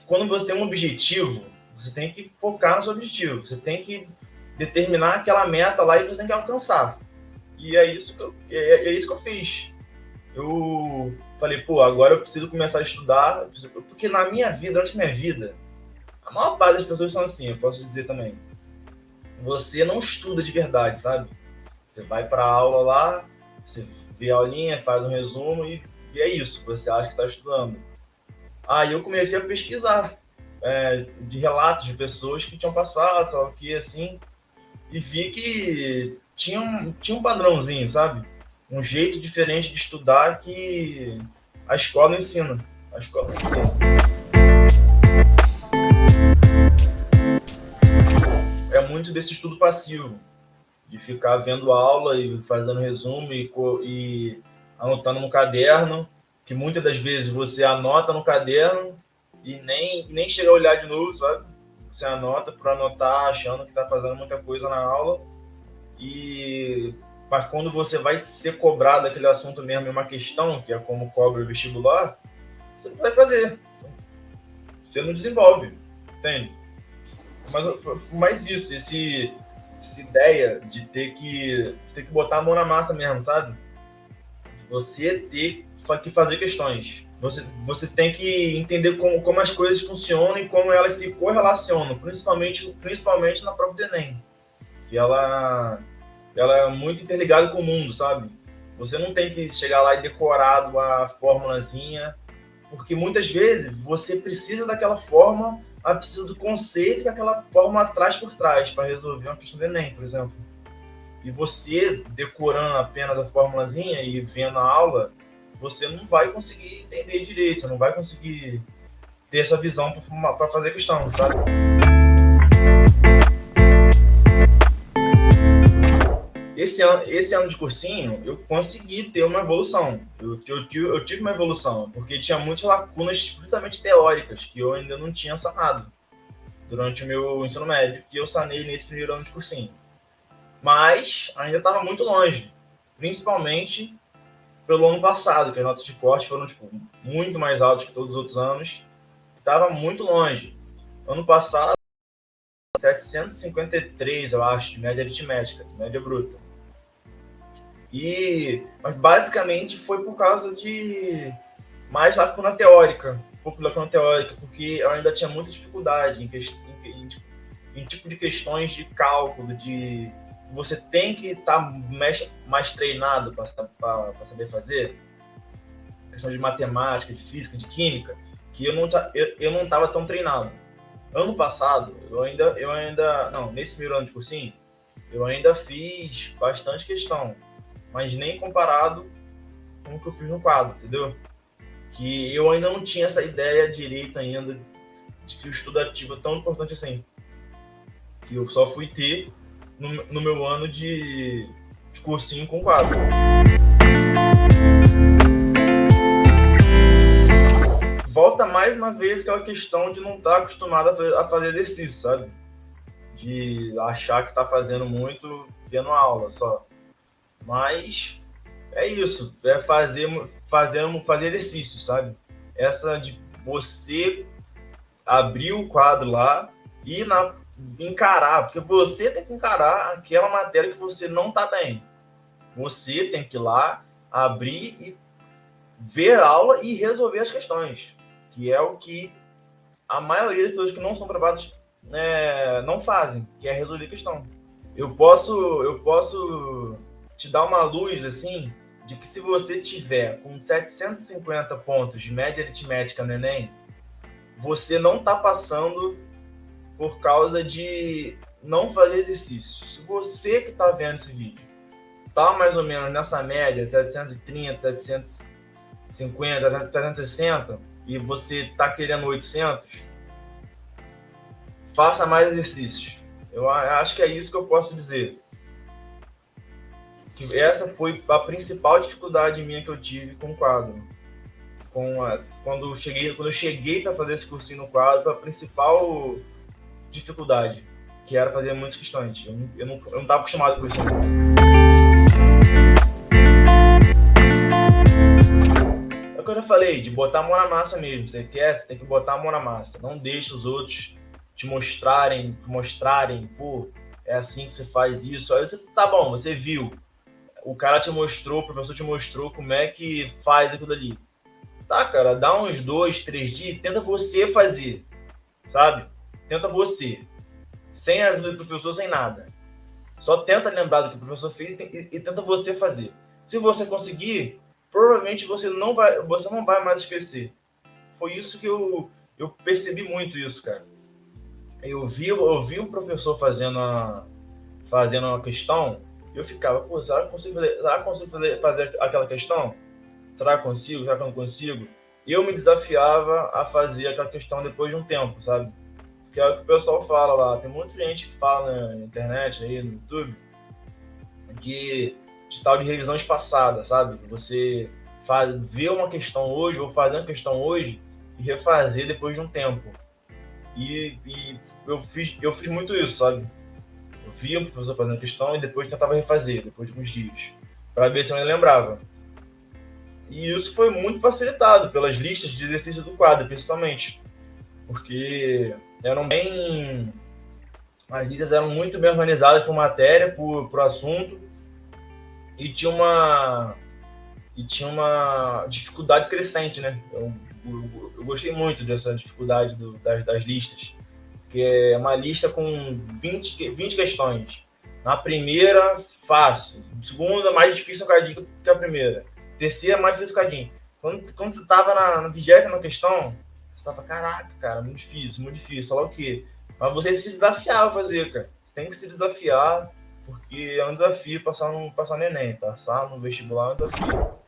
quando você tem um objetivo, você tem que focar no seu objetivo. Você tem que determinar aquela meta lá e você tem que alcançar. E é isso que eu fiz. Eu falei, pô, agora eu preciso começar a estudar, porque na minha vida, durante a minha vida, a maior parte das pessoas são assim, eu posso dizer também. Você não estuda de verdade, sabe? Você vai para a aula lá, você vê a aulinha, faz um resumo e é isso, você acha que está estudando. Aí eu comecei a pesquisar de relatos de pessoas que tinham passado, sei lá o que, assim, e vi que tinha um padrãozinho, sabe? Um jeito diferente de estudar que a escola ensina. A escola ensina. É muito desse estudo passivo, de ficar vendo aula e fazendo resumo e anotando no caderno, que muitas das vezes você anota no caderno e nem chega a olhar de novo, sabe? Você anota por anotar, achando que está fazendo muita coisa na aula, mas quando você vai ser cobrado daquele assunto mesmo em uma questão, que é como cobra o vestibular, você não vai fazer. Você não desenvolve, entende? Mas isso, essa ideia de ter que botar a mão na massa mesmo, sabe? Você ter que fazer questões. Você tem que entender como as coisas funcionam e como elas se correlacionam, principalmente na prova do Enem, que ela é muito interligada com o mundo, sabe? Você não tem que chegar lá e decorar uma formulazinha, porque muitas vezes você precisa daquela forma, mas precisa do conceito que aquela forma traz por trás para resolver uma questão do Enem, por exemplo. E você decorando apenas a formulazinha e vendo a aula, você não vai conseguir entender direito, você não vai conseguir ter essa visão para fazer questão, sabe? Esse ano de cursinho, eu consegui ter uma evolução. Eu tive uma evolução, porque tinha muitas lacunas, principalmente teóricas, que eu ainda não tinha sanado durante o meu ensino médio, que eu sanei nesse primeiro ano de cursinho. Mas ainda estava muito longe, principalmente pelo ano passado, que as notas de corte foram muito mais altas que todos os outros anos. Estava muito longe. Ano passado, 753, eu acho, de média aritmética, de média bruta. Mas basicamente foi por causa de mais lacuna teórica, porque eu ainda tinha muita dificuldade em tipo de questões de cálculo, de você tem que estar mais treinado para saber fazer, questão de matemática, de física, de química, que eu não estava tão treinado. Ano passado, nesse primeiro ano de cursinho, eu ainda fiz bastante questão, mas nem comparado com o que eu fiz no quadro, entendeu? Que eu ainda não tinha essa ideia direito ainda de que o estudo ativo é tão importante assim. Que eu só fui ter no meu ano de cursinho com quadro. Volta mais uma vez aquela questão de não estar acostumado a fazer exercício, sabe? De achar que está fazendo muito vendo aula só. Mas é isso, é fazer exercício, sabe? Essa de você abrir o quadro lá e encarar, porque você tem que encarar aquela matéria que você não está bem. Você tem que ir lá, abrir e ver a aula e resolver as questões, que é o que a maioria das pessoas que não são preparadas não fazem, que é resolver questão. Eu posso te dar uma luz, assim, de que se você tiver com 750 pontos de média aritmética no Enem, você não está passando por causa de não fazer exercício. Se você que está vendo esse vídeo está mais ou menos nessa média, 730, 750, 760, e você está querendo 800, faça mais exercícios. Eu acho que é isso que eu posso dizer. Que essa foi a principal dificuldade minha que eu tive com o quadro. Quando eu cheguei para fazer esse cursinho no quadro, foi a principal dificuldade, que era fazer muitas questões. Eu não estava acostumado com isso. É o que eu já falei, de botar a mão na massa mesmo. Você quer, você tem que botar a mão na massa. Não deixe os outros te mostrarem, pô, é assim que você faz isso. Aí você, tá bom, você viu. O cara te mostrou, o professor te mostrou como é que faz aquilo ali. Tá, cara, dá uns 2, 3 dias, tenta você fazer, sabe? Tenta você. Sem a ajuda do professor, sem nada. Só tenta lembrar do que o professor fez e tenta você fazer. Se você conseguir, provavelmente você não vai mais esquecer. Foi isso que eu percebi muito isso, cara. Eu vi um professor fazendo uma questão, e eu ficava, pô, será que eu consigo fazer aquela questão? Será que eu consigo? Será que eu não consigo? E eu me desafiava a fazer aquela questão depois de um tempo, sabe? Que é o que o pessoal fala lá. Tem muita gente que fala na internet, aí no YouTube, de tal de revisão espaçada, sabe? Você ver uma questão hoje, ou fazer uma questão hoje, e refazer depois de um tempo. E eu fiz muito isso, sabe? Eu via o professor fazendo questão e depois tentava refazer, depois de uns dias, para ver se eu me lembrava. E isso foi muito facilitado pelas listas de exercício do quadro, principalmente. Porque as listas eram muito bem organizadas por matéria, por assunto, e tinha uma dificuldade crescente, né? Eu gostei muito dessa dificuldade das listas, que é uma lista com 20 questões. Na primeira, fácil. Na segunda, mais difícil um cadinho que a primeira. Terceira, mais difícil um cadinho. Quando você estava na 20ª questão, você estava, caraca, cara, muito difícil, sei lá o quê. Mas você se desafiava a fazer, cara. Você tem que se desafiar, porque é um desafio passar no Enem. Passar no vestibular é um desafio.